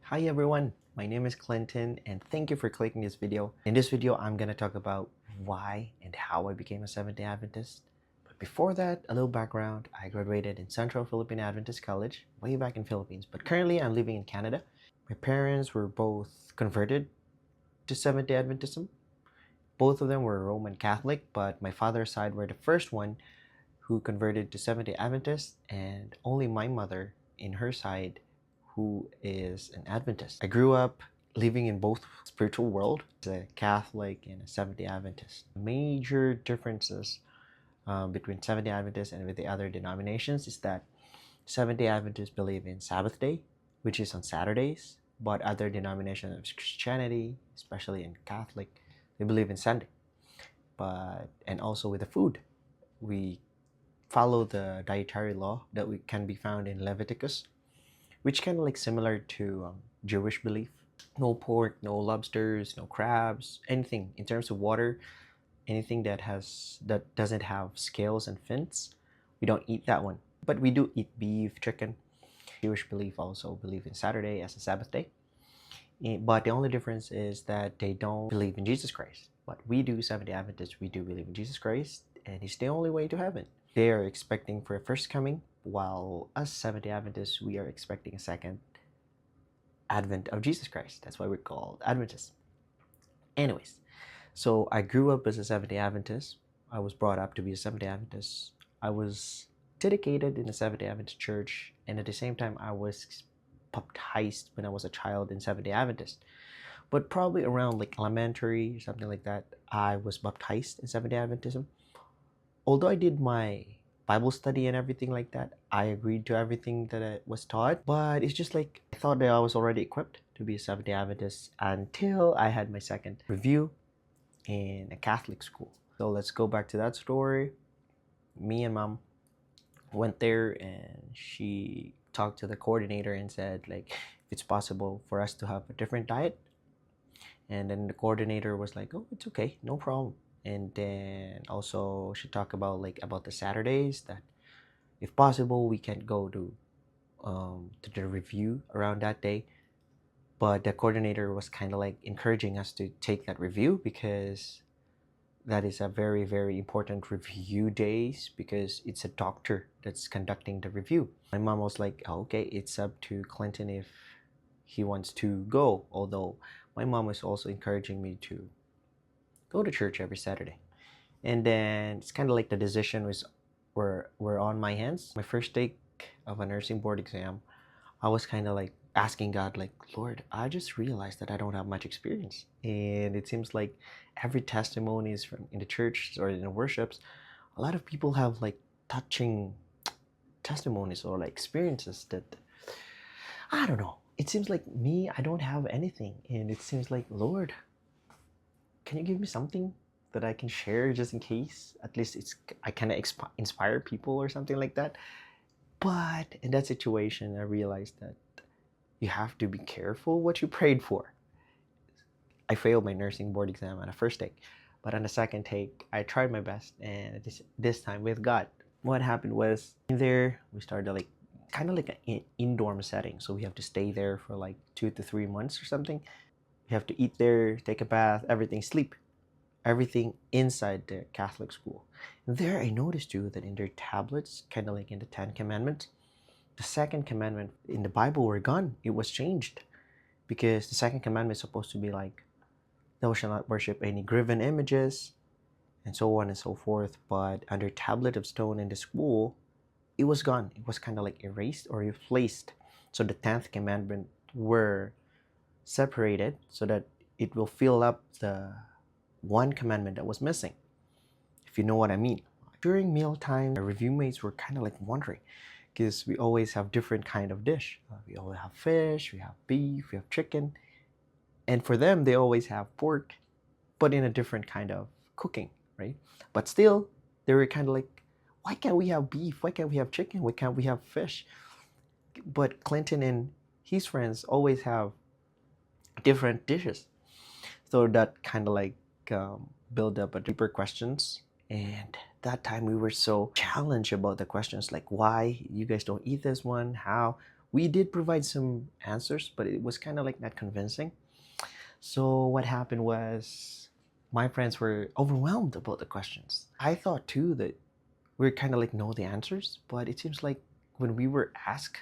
Hi everyone, my name is Clinton and thank you for clicking this video. In this video, I'm going to talk about why and how I became a Seventh-Day Adventist. But before that, a little background. I graduated in Central Philippine Adventist College way back in Philippines, but currently I'm living in Canada. My parents were both converted to Seventh-Day Adventism. Both of them were Roman Catholic, but my father's side were the first one who converted to Seventh-Day Adventist, and only my mother in her side who is an Adventist. I grew up living in both spiritual world, as a Catholic and a Seventh-Day Adventist. Major differences between Seventh-Day Adventists and with the other denominations is that Seventh-Day Adventists believe in Sabbath day, which is on Saturdays, but other denominations of Christianity, especially in Catholic, they believe in Sunday. And also with the food, we follow the dietary law that can be found in Leviticus, which kind of like similar to Jewish belief. No pork, no lobsters, no crabs, anything in terms of water, anything that doesn't have scales and fins, we don't eat that one. But we do eat beef, chicken. Jewish belief also believe in Saturday as a Sabbath day. But the only difference is that they don't believe in Jesus Christ. But we do, Seventh-Day Adventists, we do believe in Jesus Christ, and He's the only way to heaven. They are expecting for a first coming, while us Seventh-Day Adventists, we are expecting a second advent of Jesus Christ. That's why we're called Adventists. Anyways, so I grew up as a Seventh-Day Adventist. I was brought up to be a Seventh-Day Adventist. I was dedicated in a Seventh-Day Adventist church, and at the same time, I was baptized when I was a child in Seventh-Day Adventist. But probably around like elementary or something like that, I was baptized in Seventh-Day Adventism. Although I did my Bible study and everything like that, I agreed to everything that I was taught. But it's just like I thought that I was already equipped to be a Seventh-Day Adventist until I had my second review in a Catholic school. So let's go back to that story. Me and mom went there and she talked to the coordinator and said like if it's possible for us to have a different diet. And then the coordinator was like, oh, it's okay, no problem. And then also she talked about the Saturdays, that if possible we can go to the review around that day. But the coordinator was kind of like encouraging us to take that review because that is a very, very important review days, because it's a doctor that's conducting the review. My mom was like, oh, okay, it's up to Clinton if he wants to go. Although my mom was also encouraging me to go to church every Saturday. And then it's kind of like the decision were on my hands. My first take of a nursing board exam, I was kind of like asking God, like, Lord, I just realized that I don't have much experience. And it seems like every testimonies from in the church or in the worships, a lot of people have like touching testimonies or like experiences that, I don't know. It seems like me, I don't have anything. And it seems like, Lord, can you give me something that I can share just in case? At least I kind of inspire people or something like that. But in that situation, I realized that you have to be careful what you prayed for. I failed my nursing board exam on the first take, but on the second take, I tried my best, and this time with God. What happened was in there we started like kind of like an indoor setting, so we have to stay there for like 2 to 3 months or something. You have to eat there, take a bath, everything, sleep, everything inside the Catholic school. And there I noticed too that in their tablets, kind of like in the 10 Commandments, the second commandment in the Bible were gone. It was changed because the second commandment is supposed to be like, thou shalt not worship any graven images, and so on and so forth. But under tablet of stone in the school, it was gone. It was kind of like erased or replaced. So the 10th commandment were separated so that it will fill up the one commandment that was missing, if you know what I mean. During mealtime, our review mates were kind of like wondering, because we always have different kind of dish. We always have fish, we have beef, we have chicken. And for them, they always have pork, but in a different kind of cooking, right? But still, they were kind of like, why can't we have beef? Why can't we have chicken? Why can't we have fish? But Clinton and his friends always have different dishes. So that kind of like build up a deeper questions. And that time we were so challenged about the questions, like why you guys don't eat this one, how, We did provide some answers, but it was kind of like not convincing. So what happened was my friends were overwhelmed about the questions. I thought too that we kind of like know the answers, but it seems like when we were asked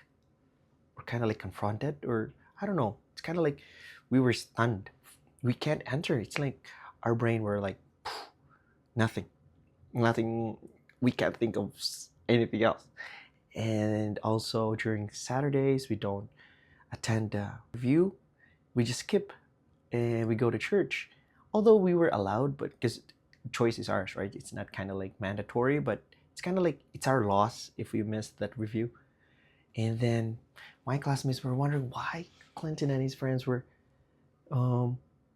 or kind of like confronted, or I don't know, it's kind of like we were stunned. We can't answer. It's like our brain were like nothing, nothing. We can't think of anything else. And also during Saturdays, we don't attend a review. We just skip and we go to church. Although we were allowed, but because choice is ours, right? It's not kind of like mandatory, but it's kind of like it's our loss if we miss that review. And then my classmates were wondering why Clinton and his friends were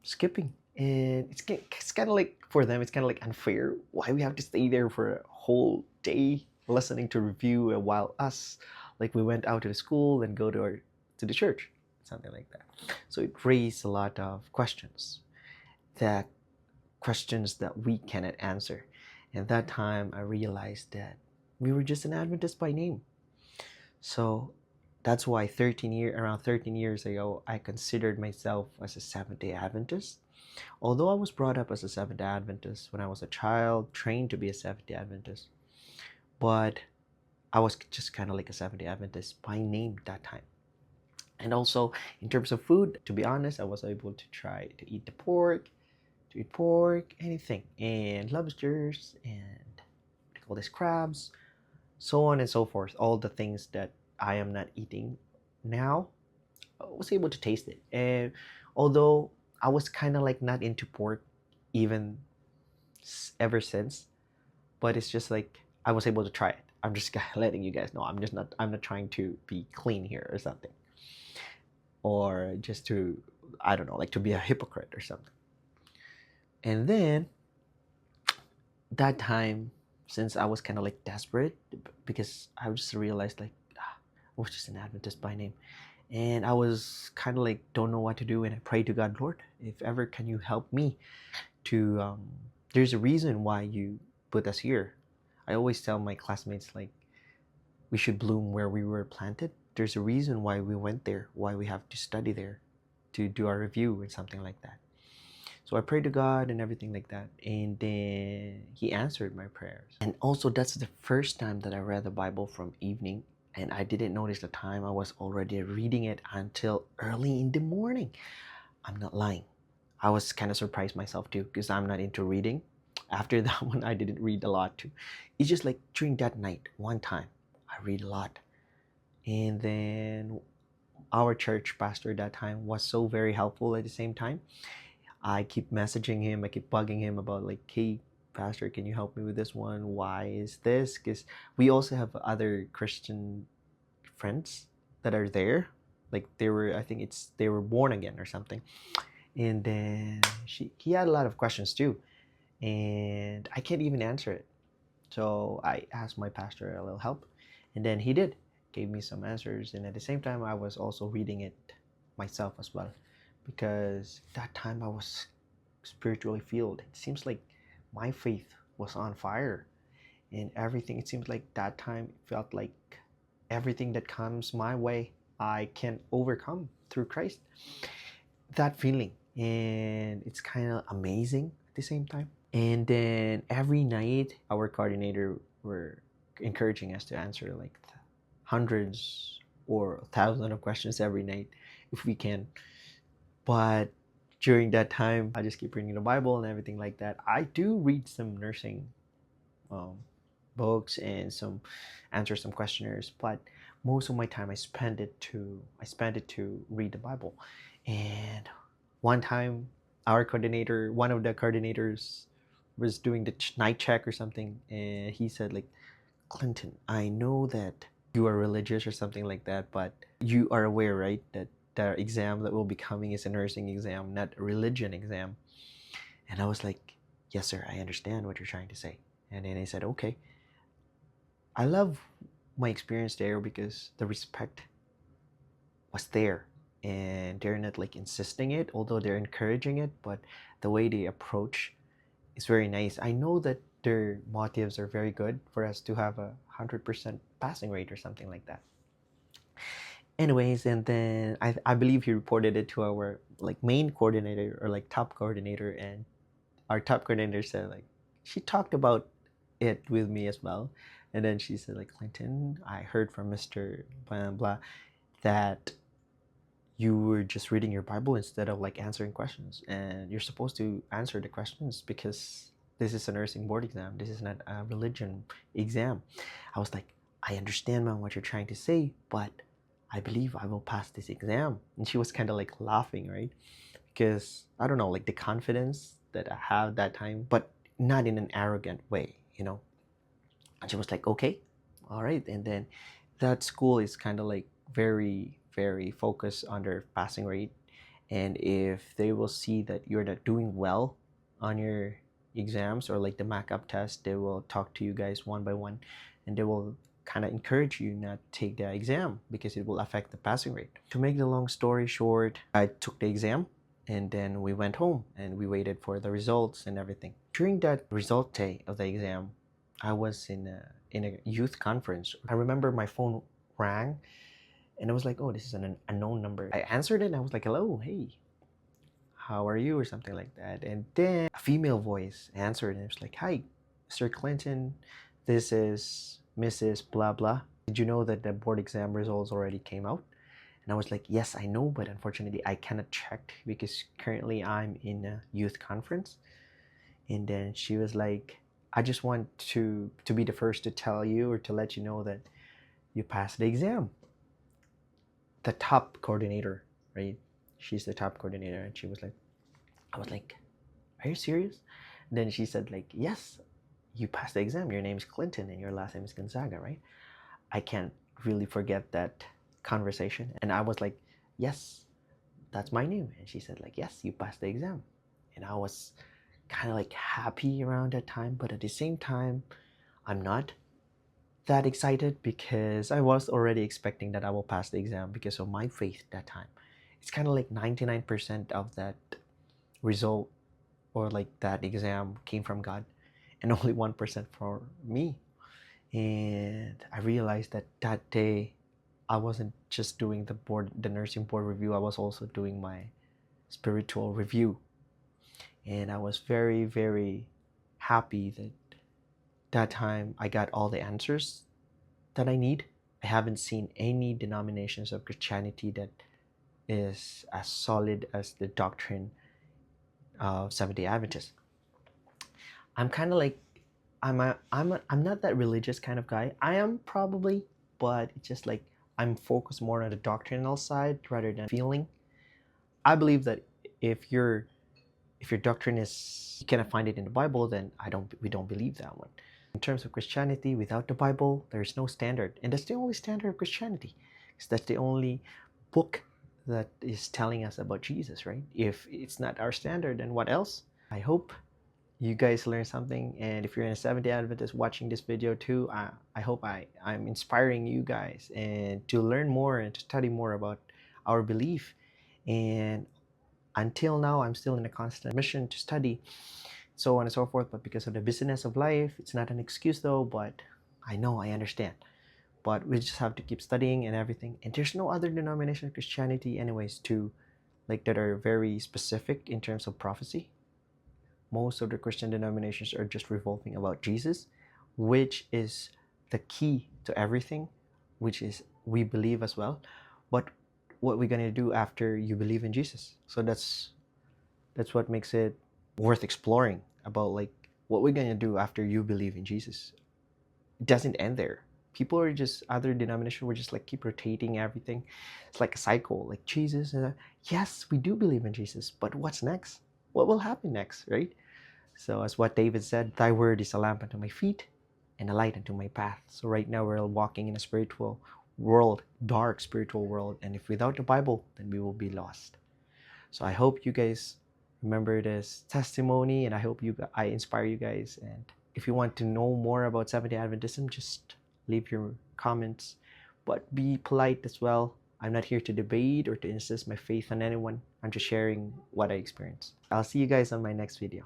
skipping. And it's kind of like for them, it's kind of like unfair. Why we have to stay there for a whole day listening to review while us, like we went out to the school and go to the church, something like that. So it raised a lot of questions, that questions that we cannot answer. And that time I realized that we were just an Adventist by name. So that's why around 13 years ago, I considered myself as a Seventh-Day Adventist. Although I was brought up as a Seventh-Day Adventist when I was a child, trained to be a Seventh-Day Adventist, but I was just kind of like a Seventh-Day Adventist by name that time. And also in terms of food, to be honest, I was able to try to eat pork, anything, and lobsters, and what do you call this, crabs, so on and so forth. All the things that I am not eating now, I was able to taste it. And although I was kind of like not into pork even ever since, but it's just like I was able to try it. I'm just letting you guys know. I'm not trying to be clean here or something, or just to, I don't know, like to be a hypocrite or something. And then that time, since I was kind of like desperate, because I just realized like I was just an Adventist by name, and I was kind of like don't know what to do, and I prayed to God, Lord, if ever can you help me to there's a reason why you put us here. I always tell my classmates like we should bloom where we were planted. There's a reason why we went there, why we have to study there, to do our review and something like that. So I prayed to God and everything like that, and then He answered my prayers. And also that's the first time that I read the Bible from evening, and I didn't notice the time. I was already reading it until early in the morning. I'm not lying. I was kind of surprised myself too, because I'm not into reading. After that one, I didn't read a lot too. It's just like during that night, one time, I read a lot. And then our church pastor that time was so very helpful at the same time. I keep messaging him, I keep bugging him about like, hey, pastor, can you help me with this one? Why is this? Because we also have other Christian friends that are there. Like I think they were born again or something. And then he had a lot of questions too, and I can't even answer it. So I asked my pastor a little help, and then he gave me some answers. And at the same time, I was also reading it myself as well, because that time I was spiritually filled. It seems like my faith was on fire, and everything. It seems like that time it felt like everything that comes my way, I can overcome through Christ. That feeling, and it's kind of amazing at the same time. And then every night our coordinator were encouraging us to answer like hundreds or thousands of questions every night if we can. But during that time, I just keep reading the Bible and everything like that. I do read some nursing um, books and some answer some questionnaires, but most of my time I spend it to read the Bible. And one time, one of the coordinators, was doing the night check or something, and he said like, Clinton, I know that you are religious or something like that, but you are aware, right, that the exam that will be coming is a nursing exam, not a religion exam. And I was like, yes, sir, I understand what you're trying to say. And then he said, okay. I love my experience there because the respect was there, and they're not like insisting it, although they're encouraging it, but the way they approach is very nice. I know that their motives are very good for us to have 100% passing rate or something like that. Anyways, and then I believe he reported it to our like main coordinator or like top coordinator, and our top coordinator said like she talked about it with me as well. And then she said like, Clinton, I heard from Mr. blah blah blah that you were just reading your Bible instead of like answering questions, and you're supposed to answer the questions because this is a nursing board exam, this is not a religion exam. I was like, I understand, ma'am, what you're trying to say, but I believe I will pass this exam. And she was kind of like laughing, right? Because I don't know, like the confidence that I have that time, but not in an arrogant way, you know. And she was like, okay, all right. And then that school is kind of like very, very focused on their passing rate. And if they will see that you're not doing well on your exams or like the mock-up test, they will talk to you guys one by one, and they will kind of encourage you not to take the exam because it will affect the passing rate. To make the long story short, I took the exam, and then we went home and we waited for the results and everything. During that result day of the exam, I was in a youth conference. I remember my phone rang, and I was like, oh, this is an unknown number. I answered it and I was like, hello, hey, how are you, or something like that. And then a female voice answered, and it was like, hi, Sir Clinton, this is Mrs. blah blah. Did you know that the board exam results already came out? And I was like, yes, I know, but unfortunately I cannot check because currently I'm in a youth conference. And then she was like, I just want to be the first to tell you or to let you know that you passed the exam. The top coordinator, right? She's the top coordinator, and she was like, I was like, are you serious? And then she said like, yes, you passed the exam. Your name is Clinton and your last name is Gonzaga, right? I can't really forget that conversation. And I was like, yes, that's my name. And she said like, yes, you passed the exam. And I was kind of like happy around that time, but at the same time, I'm not that excited because I was already expecting that I will pass the exam because of my faith that time. It's kind of like 99% of that result or like that exam came from God, and only 1% for me. And I realized that that day I wasn't just doing the nursing board review, I was also doing my spiritual review. And I was very, very happy that that time I got all the answers that I need. I haven't seen any denominations of Christianity that is as solid as the doctrine of Seventh-Day Adventist. I'm kind of like, I'm not that religious kind of guy. I am probably, but it's just like I'm focused more on the doctrinal side rather than feeling. I believe that if your doctrine is you cannot find it in the Bible, then we don't believe that one. In terms of Christianity, without the Bible, there is no standard, and that's the only standard of Christianity, because that's the only book that is telling us about Jesus, right? If it's not our standard, then what else? I hope you guys learned something, and if you're in a Seventh-Day Adventist watching this video too, I hope I'm inspiring you guys and to learn more and to study more about our belief. And until now, I'm still in a constant mission to study, so on and so forth. But because of the busyness of life, it's not an excuse though, but I know, I understand. But we just have to keep studying and everything. And there's no other denomination of Christianity anyways to like that are very specific in terms of prophecy. Most of the Christian denominations are just revolving about Jesus, which is the key to everything, which is we believe as well. But what we're gonna do after you believe in Jesus? So that's what makes it worth exploring about like what we're gonna do after you believe in Jesus. It doesn't end there. People are just other denomination will just like keep rotating everything. It's like a cycle, like Jesus. Yes, we do believe in Jesus, but what's next? What will happen next, right? So as what David said, thy word is a lamp unto my feet and a light unto my path. So right now we're walking in a spiritual world, dark spiritual world, and if without the Bible, then we will be lost. So I hope you guys remember this testimony, and I hope I inspire you guys. And if you want to know more about Seventh-Day Adventism, just leave your comments, but be polite as well. I'm not here to debate or to insist my faith on anyone. I'm just sharing what I experienced. I'll see you guys on my next video.